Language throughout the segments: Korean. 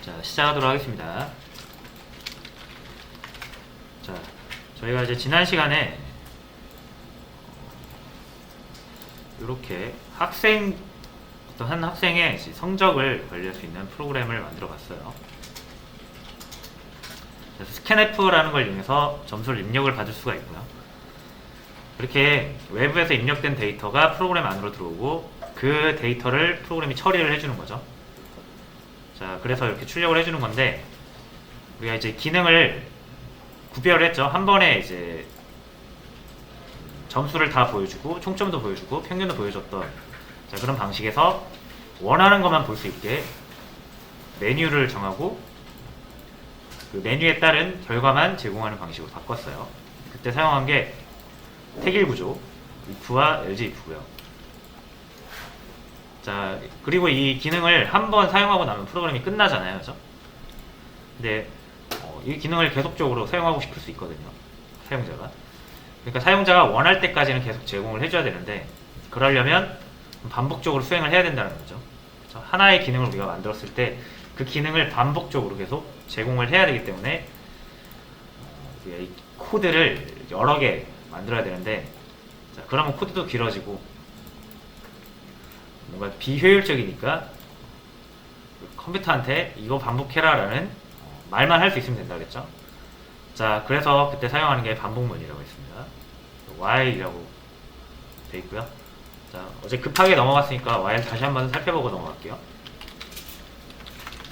자, 시작하도록 하겠습니다. 자, 저희가 이제 지난 시간에 이렇게 어떤 한 학생의 성적을 관리할 수 있는 프로그램을 만들어 봤어요. 그래서 스캔F라는 걸 이용해서 점수를 입력을 받을 수가 있고요. 이렇게 외부에서 입력된 데이터가 프로그램 안으로 들어오고 그 데이터를 프로그램이 처리를 해주는 거죠. 자, 그래서 이렇게 출력을 해주는 건데, 우리가 이제 기능을 구별을 했죠. 한 번에 이제 점수를 다 보여주고 총점도 보여주고 평균도 보여줬던, 자, 그런 방식에서 원하는 것만 볼 수 있게 메뉴를 정하고 그 메뉴에 따른 결과만 제공하는 방식으로 바꿨어요. 그때 사용한 게 태길 구조, if와 else if고요. 자, 그리고 이 기능을 한번 사용하고 나면 프로그램이 끝나잖아요, 그죠? 근데 이 기능을 계속적으로 사용하고 싶을 수 있거든요, 사용자가. 그러니까 사용자가 원할 때까지는 계속 제공을 해줘야 되는데, 그러려면 반복적으로 수행을 해야 된다는 거죠. 그래서 하나의 기능을 우리가 만들었을 때 그 기능을 반복적으로 계속 제공을 해야 되기 때문에 우리가 이 코드를 여러 개 만들어야 되는데, 자, 그러면 코드도 길어지고 뭔가 비효율적이니까 컴퓨터한테 이거 반복해라 라는 말만 할 수 있으면 된다겠죠. 자, 그래서 그때 사용하는 게 반복문이라고 했습니다. while이라고 돼 있고요. 자, 어제 급하게 넘어갔으니까 while 다시 한번 살펴보고 넘어갈게요.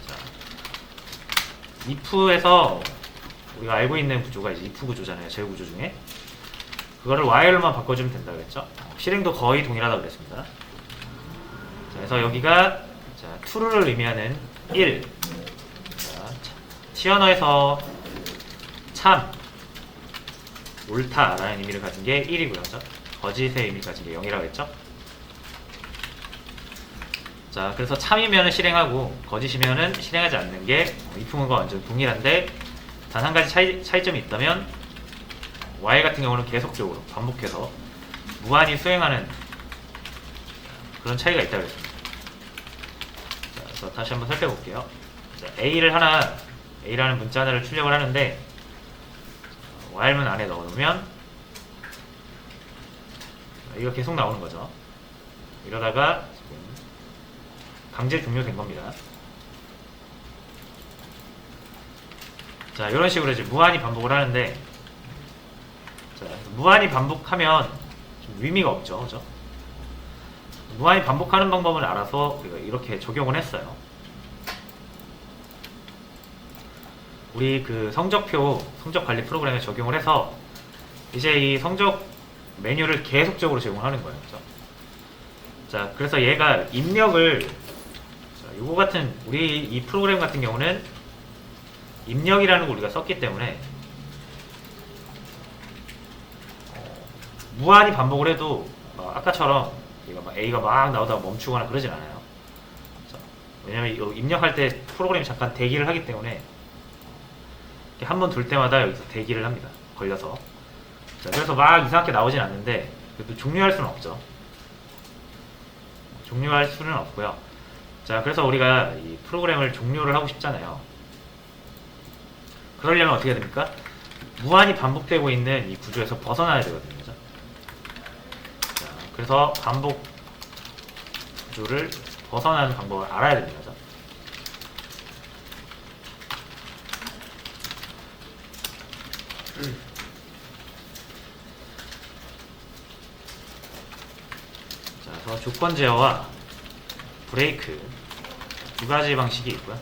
자, if에서 우리가 알고 있는 구조가 이제 if 구조잖아요, 제어 구조 중에. 그거를 while로만 바꿔주면 된다겠죠. 실행도 거의 동일하다고 그랬습니다. 자, 그래서 여기가 true를 의미하는 1. 자, 티어너에서 참, 옳다라는 의미를 가진 게 1이고요. 거짓의 의미를 가진 게 0이라고 했죠. 자, 그래서 참이면은 실행하고 거짓이면은 실행하지 않는 게 if문과 완전 동일한데, 단 한 가지 차이점이 있다면 while 같은 경우는 계속적으로 반복해서 무한히 수행하는 그런 차이가 있다고 했습니다. 자, 그래서 다시 한번 살펴볼게요. 자, A라는 문자 하나를 출력을 하는데, while문 안에 넣어놓으면 이거 계속 나오는 거죠. 이러다가 지금 강제 종료된 겁니다. 자, 이런 식으로 이제 무한히 반복을 하는데, 자, 무한히 반복하면 좀 의미가 없죠, 그죠? 무한히 반복하는 방법을 알아서 우리가 이렇게 적용을 했어요. 우리 그 성적 관리 프로그램에 적용을 해서 이제 이 성적 메뉴를 계속적으로 제공하는 거예요, 그죠? 자, 그래서 얘가 입력을, 요거 같은 우리 이 프로그램 같은 경우는 입력이라는 걸 우리가 썼기 때문에 무한히 반복을 해도 아까처럼 A가 막 나오다가 멈추거나 그러진 않아요. 왜냐면 입력할 때 프로그램이 잠깐 대기를 하기 때문에 한 번 돌 때마다 여기서 대기를 합니다, 걸려서. 자, 그래서 막 이상하게 나오진 않는데, 그래도 종료할 수는 없죠. 종료할 수는 없고요. 자, 그래서 우리가 이 프로그램을 종료를 하고 싶잖아요. 그러려면 어떻게 됩니까? 무한히 반복되고 있는 이 구조에서 벗어나야 되거든요. 그죠? 자, 그래서 반복 구조를 벗어나는 방법을 알아야 됩니다. 그죠? 자, 그래서 조건 제어와 브레이크 두 가지 방식이 있고요.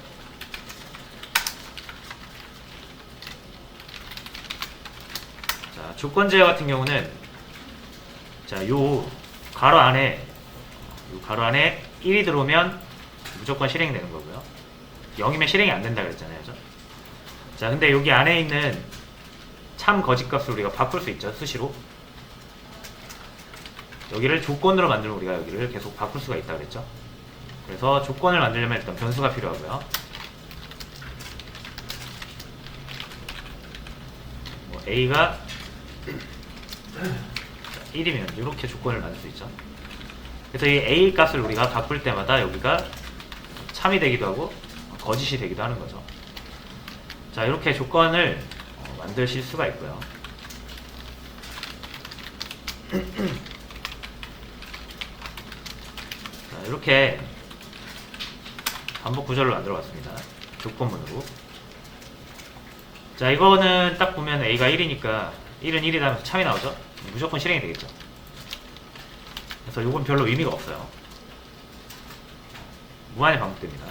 자, 조건 제어 같은 경우는, 자, 요 가로 안에 1이 들어오면 무조건 실행되는 거고요. 0이면 실행이 안 된다 그랬잖아요, 그죠? 자, 근데 여기 안에 있는 참 거짓 값을 우리가 바꿀 수 있죠, 수시로. 여기를 조건으로 만들면 우리가 여기를 계속 바꿀 수가 있다 그랬죠. 그래서 조건을 만들려면 일단 변수가 필요하고요. A가 1이면 이렇게 조건을 만들 수 있죠. 그래서 이 A 값을 우리가 바꿀 때마다 여기가 참이 되기도 하고 거짓이 되기도 하는 거죠. 자, 이렇게 조건을 만드실 수가 있고요. 자, 이렇게 반복 구조를 만들어 봤습니다. 조건문으로. 자, 이거는 딱 보면 A가 1이니까 1은 1이다 하면서 참이 나오죠? 무조건 실행이 되겠죠. 그래서 이건 별로 의미가 없어요. 무한히 반복됩니다.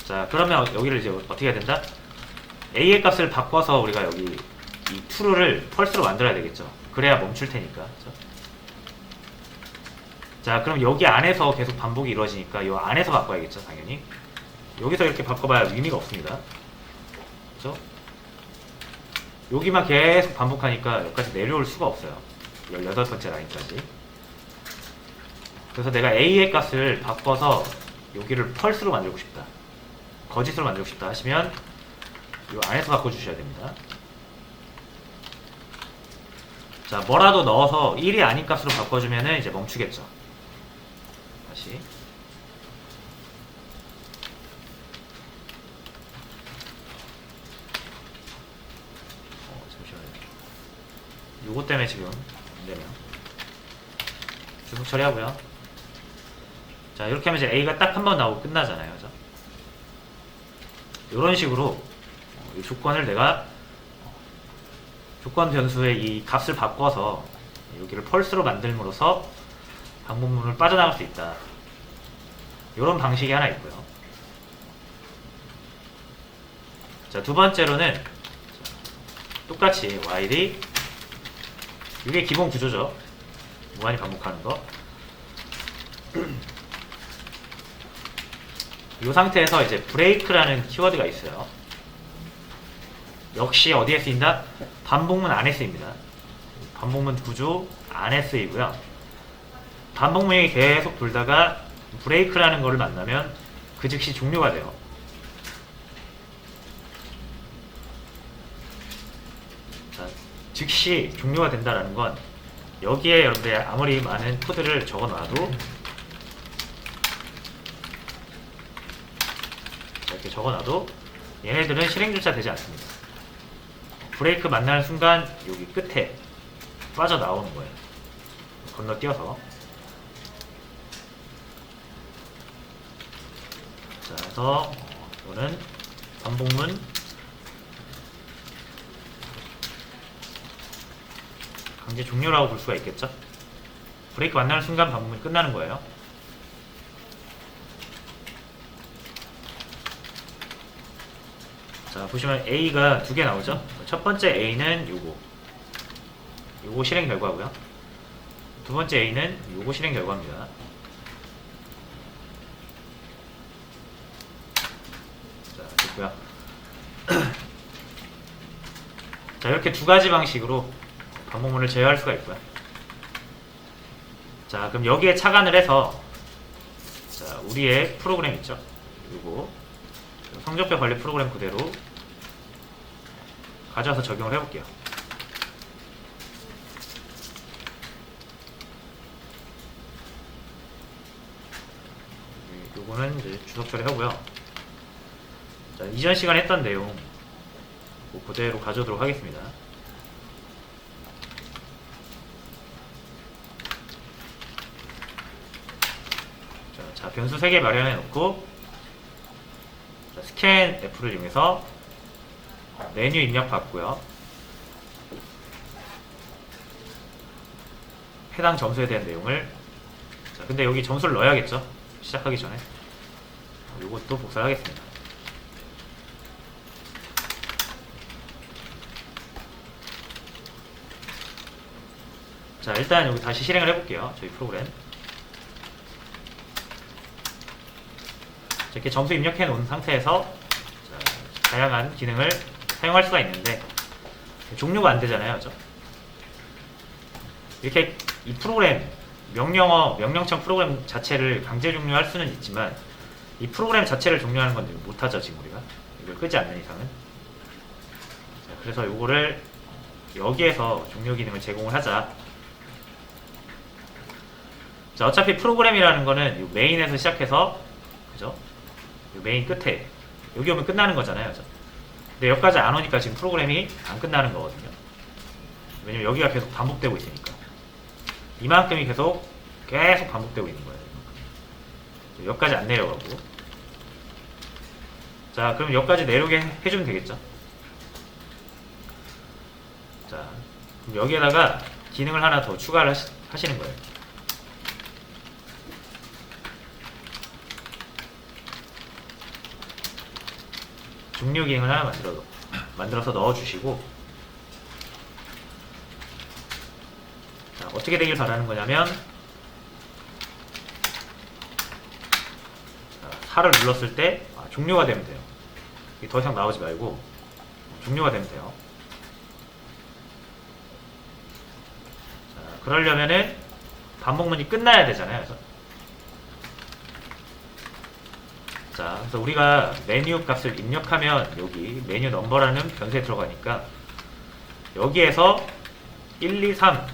자, 그러면 여기를 이제 어떻게 해야 된다? A의 값을 바꿔서 우리가 여기 이 true를 펄스로 만들어야 되겠죠. 그래야 멈출 테니까. 그렇죠? 자, 그럼 여기 안에서 계속 반복이 이루어지니까 이 안에서 바꿔야겠죠, 당연히. 여기서 이렇게 바꿔봐야 의미가 없습니다. 그렇죠? 여기만 계속 반복하니까 여기까지 내려올 수가 없어요. 18번째 라인까지. 그래서 내가 A의 값을 바꿔서 여기를 펄스로 만들고 싶다, 거짓으로 만들고 싶다 하시면 이 안에서 바꿔주셔야 됩니다. 자, 뭐라도 넣어서 1이 아닌 값으로 바꿔주면은 이제 멈추겠죠. 다시. 잠시만요. 요거 때문에 지금 안되네요. 주석 처리하고요. 자, 이렇게 하면 이제 A가 딱 한 번 나오고 끝나잖아요. 그죠? 이런 식으로 이 조건을 내가 조건 변수의 이 값을 바꿔서 여기를 펄스로 만들므로써 방법문을 빠져나갈 수 있다. 이런 방식이 하나 있고요. 자, 두 번째로는 똑같이 while이 이게 기본 구조죠. 무한히 반복하는 거. 이 상태에서 이제 브레이크라는 키워드가 있어요. 역시 어디에 쓰인다? 반복문 안에 쓰입니다. 반복문 구조 안에 쓰이고요. 반복문이 계속 돌다가 브레이크라는 거를 만나면 그 즉시 종료가 돼요. 자, 즉시 종료가 된다는 건 여기에 여러분들 아무리 많은 코드를 적어놔도 이렇게 적어놔도 얘네들은 실행조차 되지 않습니다. 브레이크 만나는 순간 여기 끝에 빠져나오는 거예요. 건너뛰어서. 자, 그래서 이거는 반복문 강제 종료라고 볼 수가 있겠죠. 브레이크 만나는 순간 반복문이 끝나는 거예요. 자, 보시면 A가 두 개 나오죠. 첫 번째 A는 요거 실행 결과고요. 두 번째 A는 요거 실행 결과입니다. 자, 됐고요. 자, 이렇게 두 가지 방식으로 반복문을 제어할 수가 있고요. 자, 그럼 여기에 착안을 해서 자, 우리의 프로그램 있죠. 요거 성적표 관리 프로그램 그대로 가져와서 적용을 해볼게요. 요거는 이제 주석 처리하고요. 자, 이전 시간에 했던 내용 그대로 가져오도록 하겠습니다. 자, 변수 3개 마련해 놓고 스캔 F를 이용해서 메뉴 입력 받고요. 해당 점수에 대한 내용을 자, 근데 여기 점수를 넣어야겠죠. 시작하기 전에 이것도 복사를 하겠습니다. 자, 일단 여기 다시 실행을 해볼게요. 저희 프로그램 이렇게 점수 입력해 놓은 상태에서 자, 다양한 기능을 사용할 수가 있는데 종료가 안 되잖아요. 그죠? 이렇게 이 프로그램 명령청 프로그램 자체를 강제 종료할 수는 있지만 이 프로그램 자체를 종료하는 건 못하죠. 지금 우리가 이걸 끄지 않는 이상은. 자, 그래서 요거를 여기에서 종료 기능을 제공을 하자. 자, 어차피 프로그램이라는 거는 이 메인에서 시작해서 그죠? 메인 끝에 여기 오면 끝나는 거잖아요, 그죠? 근데 여기까지 안 오니까 지금 프로그램이 안 끝나는 거거든요. 왜냐면 여기가 계속 반복되고 있으니까. 이만큼이 계속 반복되고 있는 거예요. 여기까지 안 내려가고. 자, 그럼 여기까지 내려오게 해주면 되겠죠? 자, 그럼 여기에다가 기능을 하나 더 추가를 하시는 거예요. 종료 기능을 하나 만들어서 넣어주시고, 자, 어떻게 되길 바라는 거냐면, 자, 4를 눌렀을 때 종료가 되면 돼요. 더 이상 나오지 말고 종료가 되면 돼요. 자, 그러려면은 반복문이 끝나야 되잖아요. 그래서 자, 그래서 우리가 메뉴 값을 입력하면 여기 메뉴 넘버라는 변수에 들어가니까 여기에서 1, 2, 3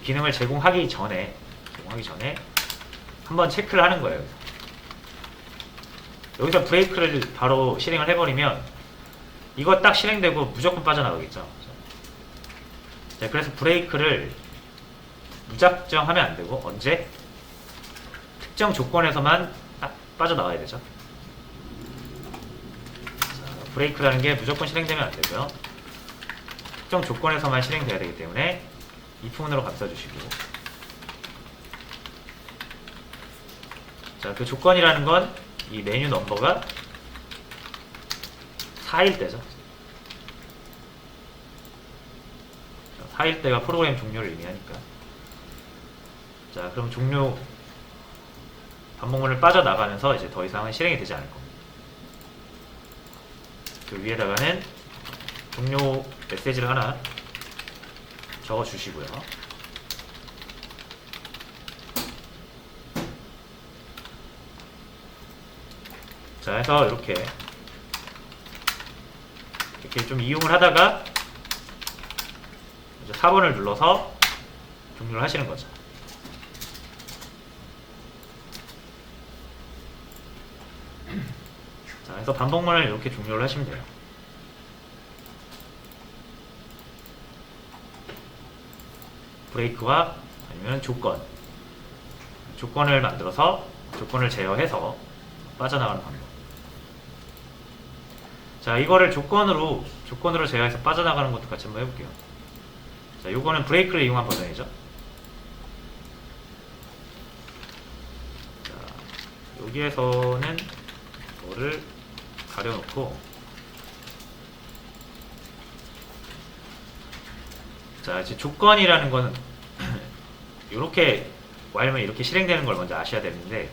기능을 제공하기 전에 한번 체크를 하는 거예요. 여기서 브레이크를 바로 실행을 해버리면 이거 딱 실행되고 무조건 빠져나가겠죠. 자, 그래서 브레이크를 무작정 하면 안 되고 언제? 특정 조건에서만 딱 빠져나가야 되죠. 자, 브레이크라는 게 무조건 실행되면 안 되고요. 특정 조건에서만 실행돼야 되기 때문에 if문으로 감싸주시고, 자, 그 조건이라는 건 이 메뉴 넘버가 4일 때죠. 4일 때가 프로그램 종료를 의미하니까. 자, 그럼 종료 반복문을 빠져나가면서 이제 더 이상은 실행이 되지 않을 겁니다. 그 위에다가는 종료 메시지를 하나 적어 주시고요. 자, 해서 이렇게 좀 이용을 하다가 이제 4번을 눌러서 종료를 하시는 거죠. 자, 그래서 반복문을 이렇게 종료를 하시면 돼요. 브레이크와 아니면 조건을 만들어서 조건을 제어해서 빠져나가는 방법. 자, 이거를 조건으로 제어해서 빠져나가는 것도 같이 한번 해볼게요. 자, 요거는 브레이크를 이용한 버전이죠. 자, 여기에서는 이거를 가려놓고, 자, 이제 조건이라는 거는 이렇게 while면 이렇게 실행되는 걸 먼저 아셔야 되는데,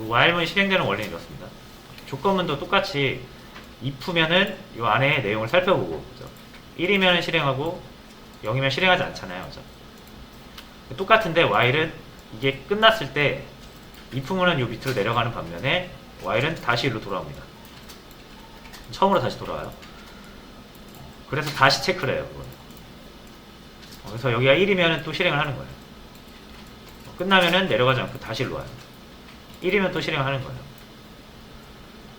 while문이 실행되는 원리는 이렇습니다. 조건문도 똑같이 if면은 이 안에 내용을 살펴보고, 그죠? 1이면 실행하고 0이면 실행하지 않잖아요, 그죠? 똑같은데 while은 이게 끝났을 때 if문은 이 밑으로 내려가는 반면에 while은 다시 일로 돌아옵니다. 처음으로 다시 돌아와요. 그래서 다시 체크를 해요, 그건. 그래서 여기가 1이면 또 실행을 하는 거예요. 끝나면은 내려가지 않고 다시 일로 와요. 1이면 또 실행하는 거예요.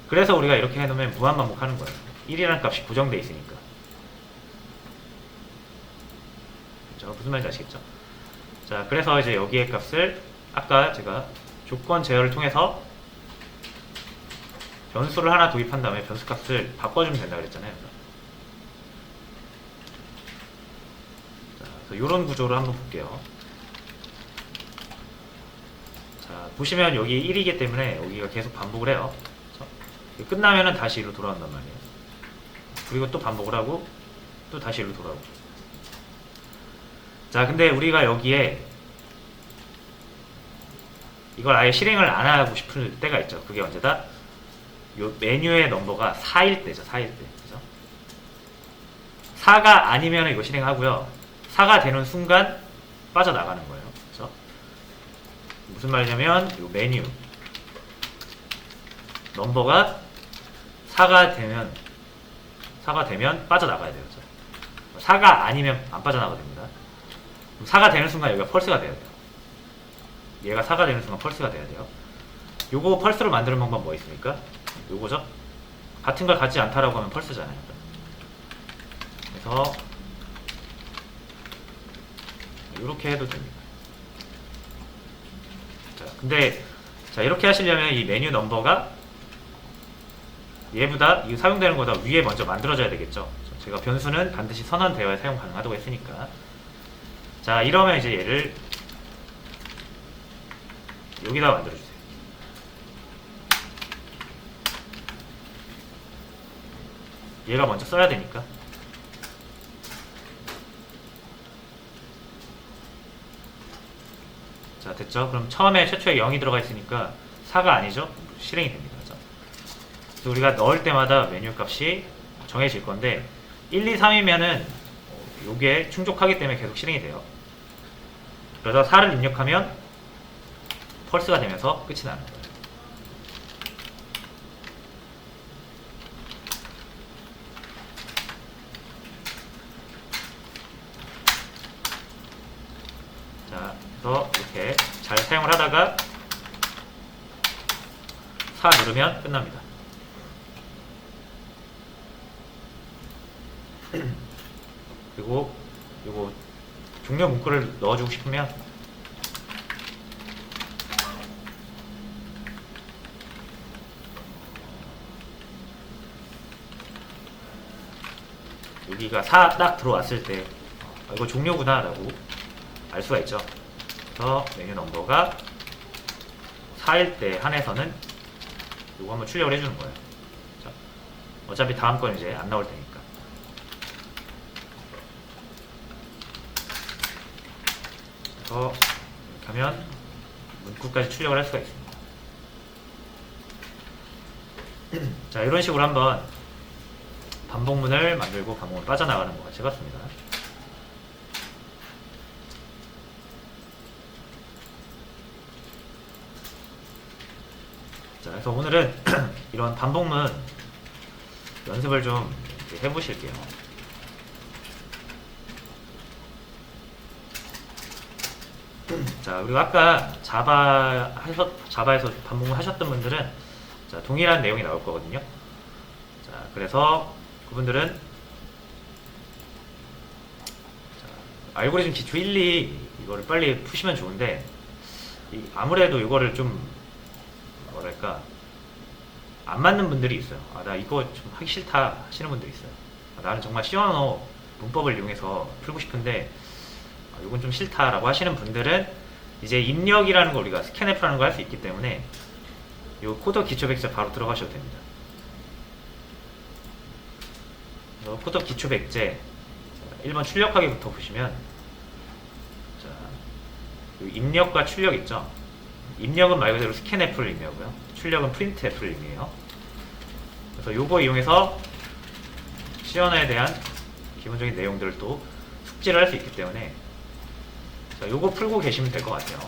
그래서 우리가 이렇게 해놓으면 무한반복하는 거예요. 1이라는 값이 고정되어 있으니까. 자, 무슨 말인지 아시겠죠? 자, 그래서 이제 여기의 값을 아까 제가 조건 제어를 통해서 변수를 하나 도입한 다음에 변수 값을 바꿔주면 된다고 그랬잖아요. 자, 그래서 이런 구조를 한번 볼게요. 자, 보시면 여기 1이기 때문에 여기가 계속 반복을 해요. 그렇죠? 끝나면은 다시 1로 돌아온단 말이에요. 그리고 또 반복을 하고 또 다시 1로 돌아오고. 자, 근데 우리가 여기에 이걸 아예 실행을 안 하고 싶을 때가 있죠. 그게 언제다? 요 메뉴의 넘버가 4일 때죠. 4일 때. 그죠? 4가 아니면 이거 실행하고요. 4가 되는 순간 빠져나가는 거예요. 그죠? 무슨 말이냐면 요 메뉴 넘버가 4가 4가 되면 빠져나가야 돼요. 4가 아니면 안 빠져나가야 됩니다. 4가 되는 순간 여기가 펄스가 돼야 돼요. 얘가 4가 되는 순간 펄스가 돼야 돼요. 요거 펄스로 만드는 방법 뭐 있습니까? 요거죠? 같은 걸 갖지 않다라고 하면 펄스잖아요. 그래서 이렇게 해도 됩니다. 자, 근데 자 이렇게 하시려면 이 메뉴 넘버가 얘보다 이 사용되는 거보다 위에 먼저 만들어져야 되겠죠. 제가 변수는 반드시 선언되어야 사용 가능하다고 했으니까. 자 이러면 이제 얘를 여기다 만들어주세요. 얘가 먼저 써야 되니까. 자 됐죠? 그럼 처음에 최초에 0이 들어가 있으니까 4가 아니죠? 실행이 됩니다. 그래서 우리가 넣을 때마다 메뉴 값이 정해질 건데 1, 2, 3이면은 요게 충족하기 때문에 계속 실행이 돼요. 그래서 4를 입력하면 펄스가 되면서 끝이 나는 거예요. 자, 그래서 이렇게 잘 사용을 하다가 4 누르면 끝납니다. 그리고 요거 종료 문구를 넣어주고 싶으면 여기가 4 딱 들어왔을 때 이거 종료구나 라고 알 수가 있죠. 그래서 메뉴 넘버가 4일 때 한해서는 요거 한번 출력을 해주는 거예요. 자, 어차피 다음 건 이제 안 나올 테니까. 그래서 이렇게 하면 문구까지 출력을 할 수가 있습니다. 자 이런 식으로 한번 반복문을 만들고 반복문 빠져나가는 것 같이 해봤습니다. 자 그래서 오늘은 이런 반복문 연습을 좀 해보실게요. 자 그리고 아까 자바에서 반복문 하셨던 분들은 자, 동일한 내용이 나올 거거든요. 자 그래서 그분들은 자, 알고리즘 기초 1, 2 이거를 빨리 푸시면 좋은데 아무래도 이거를 좀 뭐랄까 안 맞는 분들이 있어요. 아, 나 이거 좀 하기 싫다 하시는 분들이 있어요. 아, 나는 정말 시원어 문법을 이용해서 풀고 싶은데 이건 좀 싫다라고 하시는 분들은 이제 입력이라는 거 우리가 스캔F라는 거 할 수 있기 때문에 이 코더 기초 백제 바로 들어가셔도 됩니다. 코더 기초 백제 1번 출력하기부터 보시면 자, 입력과 출력 있죠. 입력은 말 그대로 스캔F를 의미하고요. 출력은 프린트F를 의미해요. 그래서 요거 이용해서 시언어에 대한 기본적인 내용들을 또 숙지를 할 수 있기 때문에 자, 요거 풀고 계시면 될 것 같아요.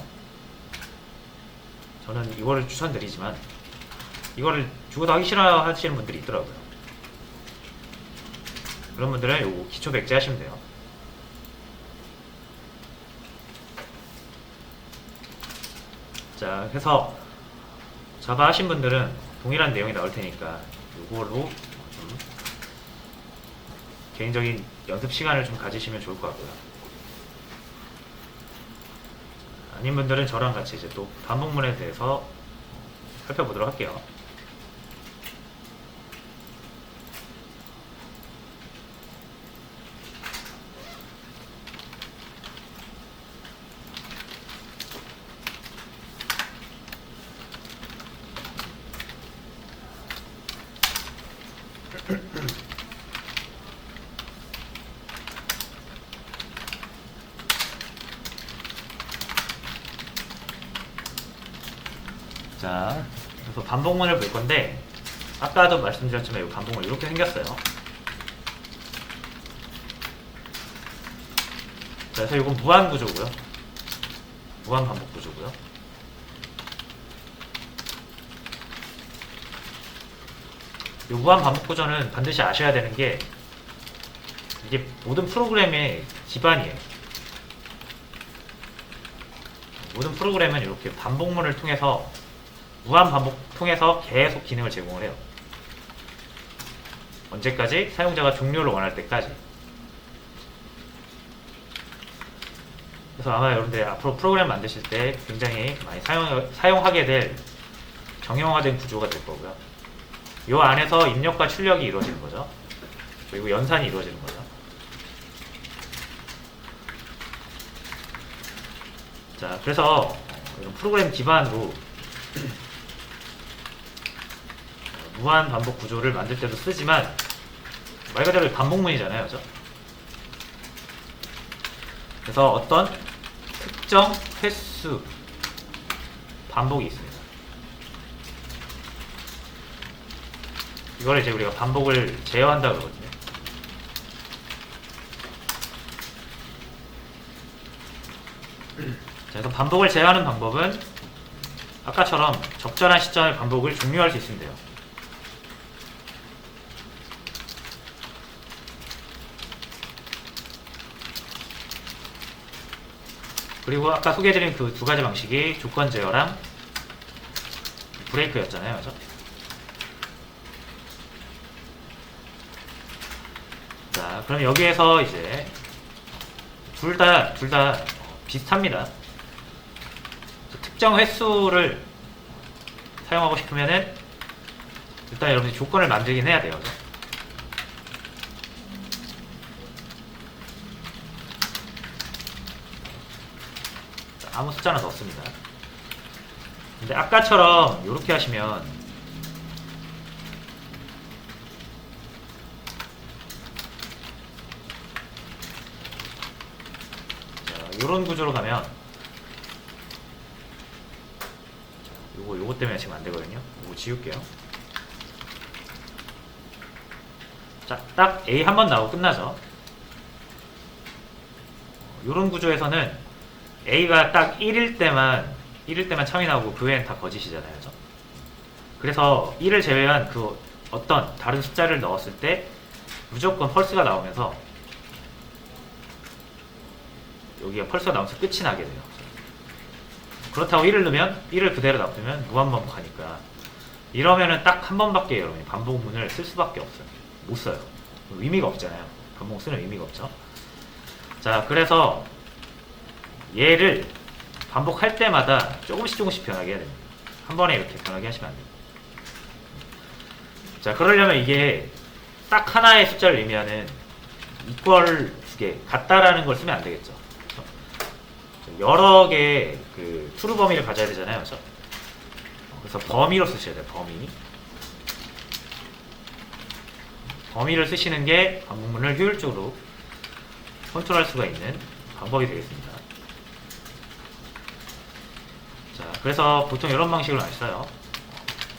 저는 이거를 추천드리지만 이거를 죽어도 하기 싫어 하시는 분들이 있더라고요. 그런 분들은 요거 기초 백제 하시면 돼요. 자, 그래서 자바 하신 분들은 동일한 내용이 나올 테니까 요거로 좀 개인적인 연습 시간을 좀 가지시면 좋을 것 같고요. 아닌 분들은 저랑 같이 이제 또 반복문에 대해서 살펴보도록 할게요. 자, 그래서 반복문을 볼 건데 아까도 말씀드렸지만 이 반복문 이렇게 생겼어요. 자, 그래서 이건 무한 구조고요. 무한 반복 구조고요. 이 무한 반복 구조는 반드시 아셔야 되는 게 이게 모든 프로그램의 기반이에요. 모든 프로그램은 이렇게 반복문을 통해서 무한 반복 통해서 계속 기능을 제공을 해요. 언제까지? 사용자가 종료를 원할 때까지. 그래서 아마 여러분들 앞으로 프로그램 만드실 때 굉장히 많이 사용하게 될 정형화된 구조가 될 거고요. 이 안에서 입력과 출력이 이루어지는 거죠. 그리고 연산이 이루어지는 거죠. 자, 그래서 이런 프로그램 기반으로 무한 반복 구조를 만들 때도 쓰지만 말 그대로 반복문이잖아요, 그죠? 그래서 어떤 특정 횟수 반복이 있습니다. 이걸 이제 우리가 반복을 제어한다 그러거든요. 자, 그래서 반복을 제어하는 방법은 아까처럼 적절한 시점에 반복을 종료할 수 있으면 돼요. 그리고 아까 소개해드린 그 두 가지 방식이 조건 제어랑 브레이크였잖아요, 그죠? 자, 그럼 여기에서 이제 둘 다 비슷합니다. 특정 횟수를 사용하고 싶으면은 일단 여러분이 조건을 만들긴 해야 돼요. 그죠? 아무 숫자는 넣습니다. 근데 아까처럼 이렇게 하시면 이런 구조로 가면 요거 때문에 지금 안 되거든요. 이거 지울게요. 자, 딱 A 한 번 나오고 끝나죠. 이런 구조에서는 A가 딱 1일 때만 참이 나오고 그 외엔 다 거짓이잖아요. 그죠? 그래서 1을 제외한 그 어떤 다른 숫자를 넣었을 때 무조건 펄스가 나오면서 여기가 펄스가 나오면서 끝이 나게 돼요. 그렇다고 1을 넣으면 1을 그대로 놔두면 무한반복하니까 이러면은 딱 한 번밖에 여러분이 반복문을 쓸 수밖에 없어요. 못 써요. 의미가 없잖아요. 반복 쓰는 의미가 없죠. 자, 그래서 얘를 반복할 때마다 조금씩 변하게 해야 됩니다. 한 번에 이렇게 변하게 하시면 안 돼요. 자, 그러려면 이게 딱 하나의 숫자를 의미하는 equal 두 개, 같다라는 걸 쓰면 안 되겠죠. 여러 개의 그 true 범위를 가져야 되잖아요. 그렇죠? 그래서 범위로 쓰셔야 돼요. 범위를 쓰시는 게 반복문을 효율적으로 컨트롤할 수가 있는 방법이 되겠습니다. 자, 그래서 보통 이런 방식으로 많이 써요.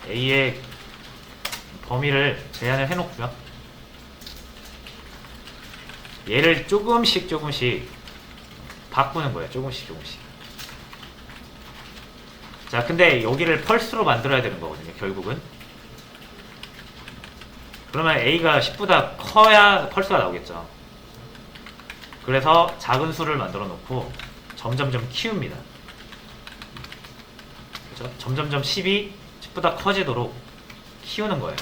A의 범위를 제한을 해놓고요. 얘를 조금씩 바꾸는 거예요. 조금씩. 자, 근데 여기를 펄스로 만들어야 되는 거거든요. 결국은. 그러면 A가 10보다 커야 펄스가 나오겠죠. 그래서 작은 수를 만들어 놓고 점점점 키웁니다. 그렇죠? 점점점 10이 10보다 커지도록 키우는 거예요.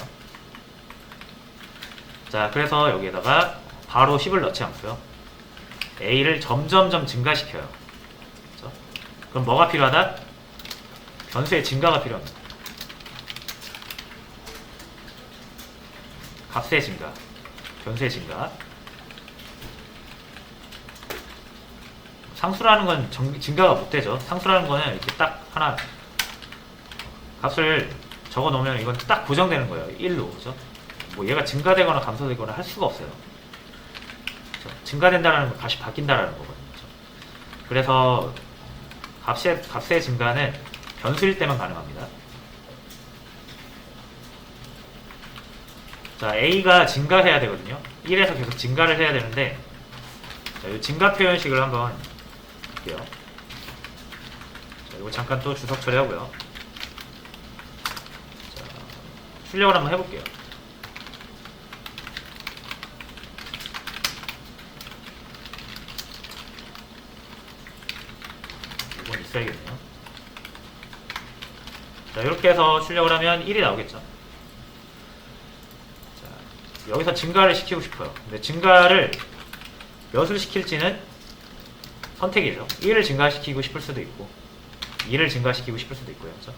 자, 그래서 여기에다가 바로 10을 넣지 않고요. A를 점점점 증가시켜요. 그렇죠? 그럼 뭐가 필요하다? 변수의 증가가 필요합니다. 값의 증가, 변수의 증가. 상수라는 건 증가가 못 되죠. 상수라는 거는 이렇게 딱 하나 값을 적어 놓으면 이건 딱 고정되는 거예요. 1로. 그죠? 뭐 얘가 증가되거나 감소되거나 할 수가 없어요. 그죠? 증가된다라는 건 값이 바뀐다라는 거거든요. 그죠? 그래서 값의 증가는 변수일 때만 가능합니다. 자, A가 증가해야 되거든요. 1에서 계속 증가를 해야 되는데, 자, 이 증가 표현식을 한번 볼게요. 자, 이거 잠깐 또 주석 처리하고요. 자, 출력을 한번 해볼게요. 써야겠네요. 자, 이렇게 해서 출력을 하면 1이 나오겠죠. 자, 여기서 증가를 시키고 싶어요. 근데 증가를 몇을 시킬지는 선택이죠. 1을 증가시키고 싶을 수도 있고 2를 증가시키고 싶을 수도 있고요. 그렇죠?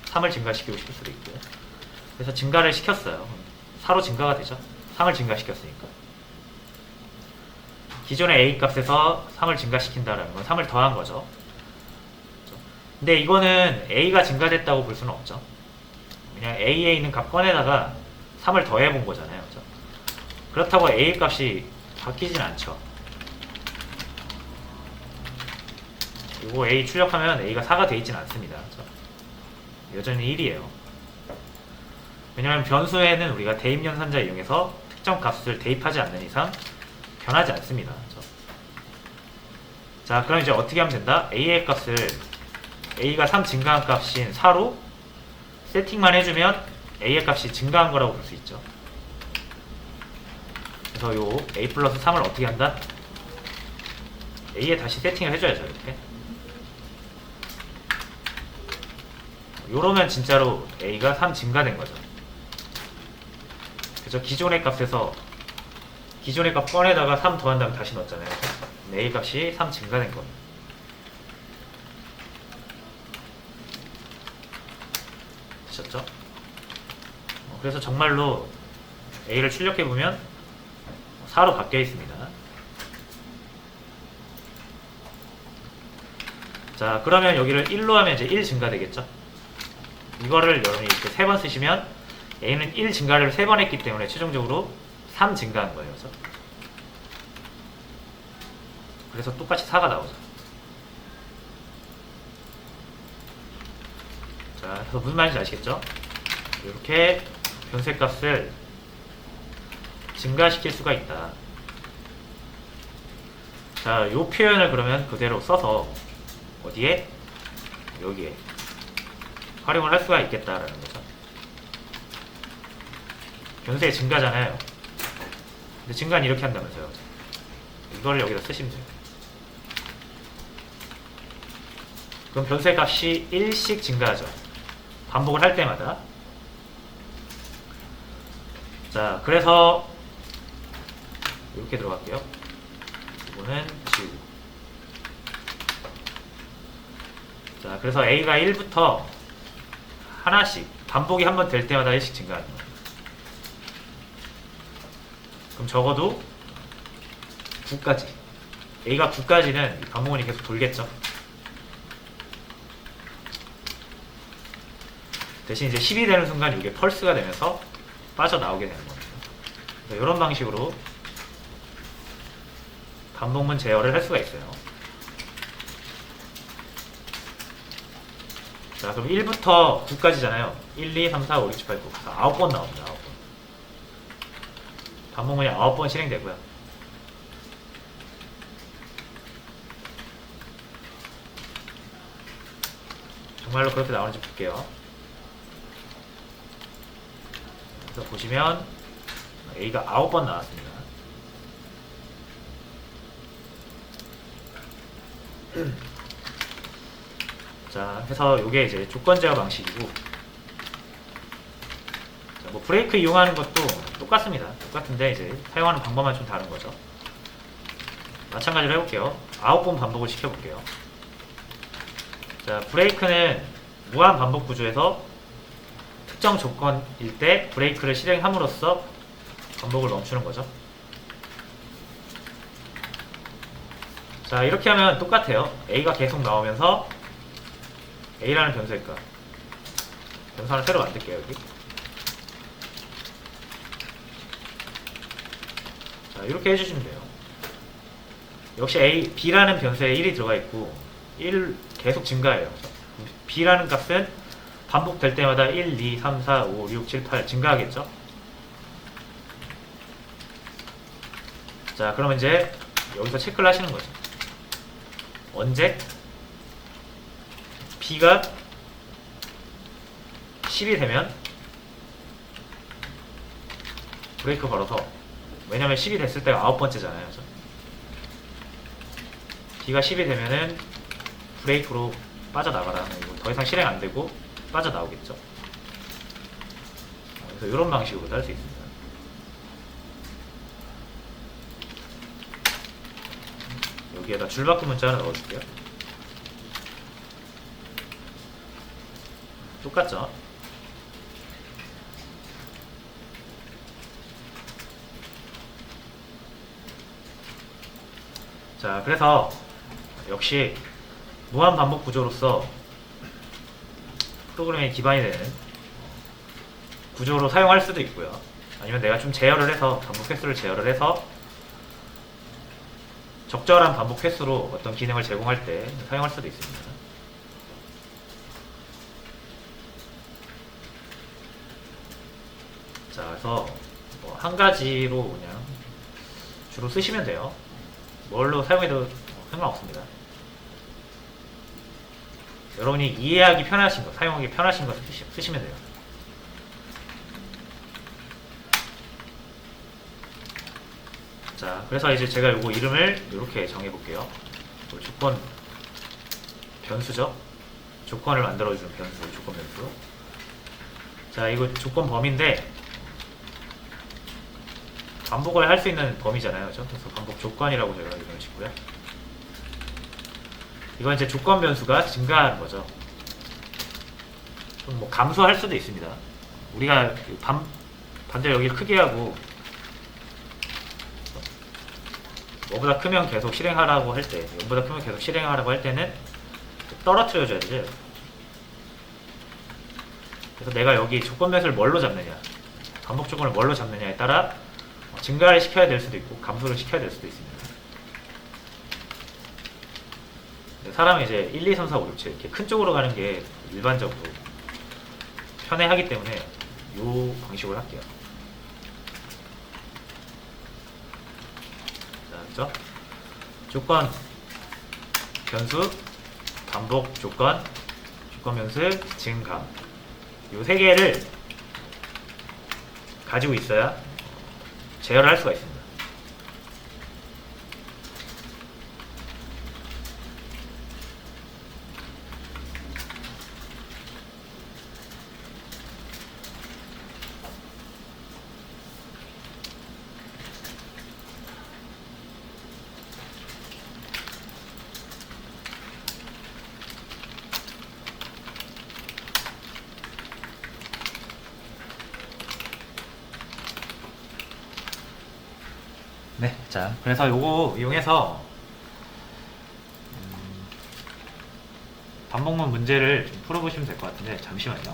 3을 증가시키고 싶을 수도 있고요. 그래서 증가를 시켰어요. 4로 증가가 되죠. 3을 증가시켰으니까. 기존의 A 값에서 3을 증가시킨다는 건 3을 더한 거죠. 그렇죠? 근데 이거는 A가 증가됐다고 볼 수는 없죠. 그냥 A에 있는 값 꺼내다가 3을 더해 본 거잖아요. 그렇죠? 그렇다고 A 값이 바뀌진 않죠. 이거 A 출력하면 A가 4가 돼 있진 않습니다. 그렇죠? 여전히 1이에요. 왜냐하면 변수에는 우리가 대입연산자 이용해서 특정 값을 대입하지 않는 이상 변하지 않습니다. 그렇죠? 자, 그럼 이제 어떻게 하면 된다? A의 값을 A가 3 증가한 값인 4로 세팅만 해주면 A의 값이 증가한 거라고 볼 수 있죠. 그래서 요 A 플러스 3을 어떻게 한다? A에 다시 세팅을 해줘야죠. 이렇게. 요러면 진짜로 A가 3 증가된 거죠. 그래서 기존의 값에서 기존의 값 꺼내다가 3 더한 다음에 다시 넣었잖아요. A 값이 3 증가된 겁니다. 되셨죠? 그래서 정말로 A를 출력해보면 4로 바뀌어 있습니다. 자, 그러면 여기를 1로 하면 이제 1 증가되겠죠? 이거를 여러분이 이렇게 3번 쓰시면 A는 1 증가를 3번 했기 때문에 최종적으로 3 증가한 거예요. 그래서 똑같이 4가 나오죠. 자, 그래서 무슨 말인지 아시겠죠? 이렇게 변수의 값을 증가시킬 수가 있다. 자, 요 표현을 그러면 그대로 써서 어디에? 여기에 활용을 할 수가 있겠다라는 거죠. 변수의 증가잖아요. 근데 증가는 이렇게 한다면서요. 이거를 여기다 쓰시면 돼요. 그럼 변수의 값이 1씩 증가하죠. 반복을 할 때마다. 자, 그래서 이렇게 들어갈게요. 이거는 지우고. 자, 그래서 A가 1부터 하나씩 반복이 한 번 될 때마다 1씩 증가하는 거예요. 그럼 적어도 9까지. A가 9까지는 반복문이 계속 돌겠죠. 대신 이제 10이 되는 순간 이게 펄스가 되면서 빠져나오게 되는 겁니다. 이런 방식으로 반복문 제어를 할 수가 있어요. 자, 그럼 1부터 9까지잖아요. 1, 2, 3, 4, 5, 6, 7, 8, 9. 9번 나옵니다. 9번. 반복문이 9번 실행되고요. 정말로 그렇게 나오는지 볼게요. 그래서 보시면 A가 9번 나왔습니다. 자, 해서 요게 이제 조건 제어 방식이고, 자, 뭐 브레이크 이용하는 것도 똑같습니다. 똑같은데 이제 사용하는 방법만 좀 다른 거죠. 마찬가지로 해볼게요. 9번 반복을 시켜볼게요. 자, 브레이크는 무한 반복 구조에서 특정 조건일 때 브레이크를 실행함으로써 반복을 멈추는 거죠. 자, 이렇게 하면 똑같아요. A가 계속 나오면서 A라는 변수일 까 변수 하나 새로 만들게요. 여기. 자, 이렇게 해주시면 돼요. 역시 B라는 변수에 1이 들어가 있고 1 계속 증가해요. B라는 값은 반복될 때마다 1, 2, 3, 4, 5, 6, 7, 8 증가하겠죠. 자, 그러면 이제 여기서 체크를 하시는 거죠. 언제 B가 10이 되면 브레이크 걸어서, 왜냐면 10이 됐을 때가 9번째잖아요. B가 10이 되면은 브레이크로 빠져나가라 하면 이거 더 이상 실행 안 되고 빠져나오겠죠. 그래서 이런 방식으로 할 수 있습니다. 여기에다 줄바꿈 문자 하나 넣어줄게요. 똑같죠? 자, 그래서 역시 무한 반복 구조로서 프로그램에 기반이 되는 구조로 사용할 수도 있고요. 아니면 내가 좀 제어를 해서 반복 횟수를 제어를 해서 적절한 반복 횟수로 어떤 기능을 제공할 때 사용할 수도 있습니다. 자, 그래서 뭐 한 가지로 그냥 주로 쓰시면 돼요. 뭘로 사용해도 상관없습니다. 여러분이 이해하기 편하신 거, 사용하기 편하신 거 쓰시면 돼요. 자, 그래서 이제 제가 요거 이름을 이렇게 정해볼게요. 조건 변수죠. 조건을 만들어주는 변수, 조건 변수. 자, 이거 조건 범위인데 반복을 할 수 있는 범위잖아요. 그렇죠? 그래서 반복 조건이라고 제가 이름을 짓고요. 이건 이제 조건 변수가 증가하는 거죠. 좀 뭐 감소할 수도 있습니다. 우리가 반대로 여기 크게 하고 뭐보다 크면 계속 실행하라고 할 때, 0보다 크면 계속 실행하라고 할 때는 떨어뜨려줘야 되죠. 그래서 내가 여기 조건 변수를 뭘로 잡느냐, 반복 조건을 뭘로 잡느냐에 따라 증가를 시켜야 될 수도 있고 감소를 시켜야 될 수도 있습니다. 사람이 이제 1, 2, 3, 4, 5, 6, 7 이렇게 큰 쪽으로 가는 게 일반적으로 편해하기 때문에 이 방식으로 할게요. 자, 그죠? 조건 변수, 반복 조건, 조건 변수, 증가, 이 세 개를 가지고 있어야 제어를 할 수가 있습니다. 네, 자, 그래서 요거 이용해서 반복문 문제를 좀 풀어보시면 될 것 같은데 잠시만요.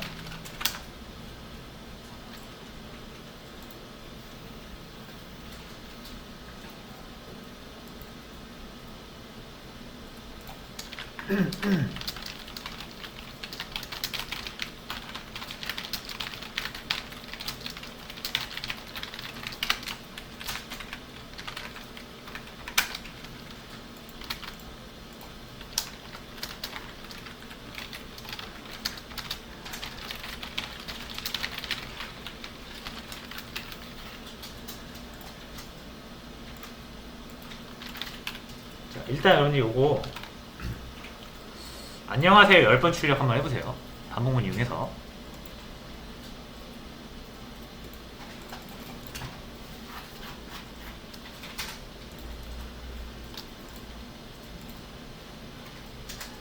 일단 여러분이 요거 안녕하세요 10번 출력 한번 해보세요. 반복문 이용해서.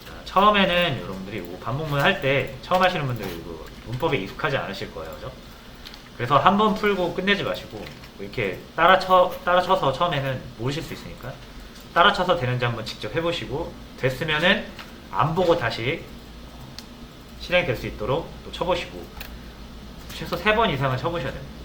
자, 처음에는 여러분들이 요거 반복문 할 때 처음 하시는 분들 이거 문법에 익숙하지 않으실 거예요. 그죠? 그래서 한 번 풀고 끝내지 마시고 이렇게 따라쳐서 처음에는 모르실 수 있으니까 따라쳐서 되는지 한번 직접 해보시고 됐으면은 안 보고 다시 실행될 수 있도록 또 쳐보시고 최소 3번 이상은 쳐보셔야 됩니다.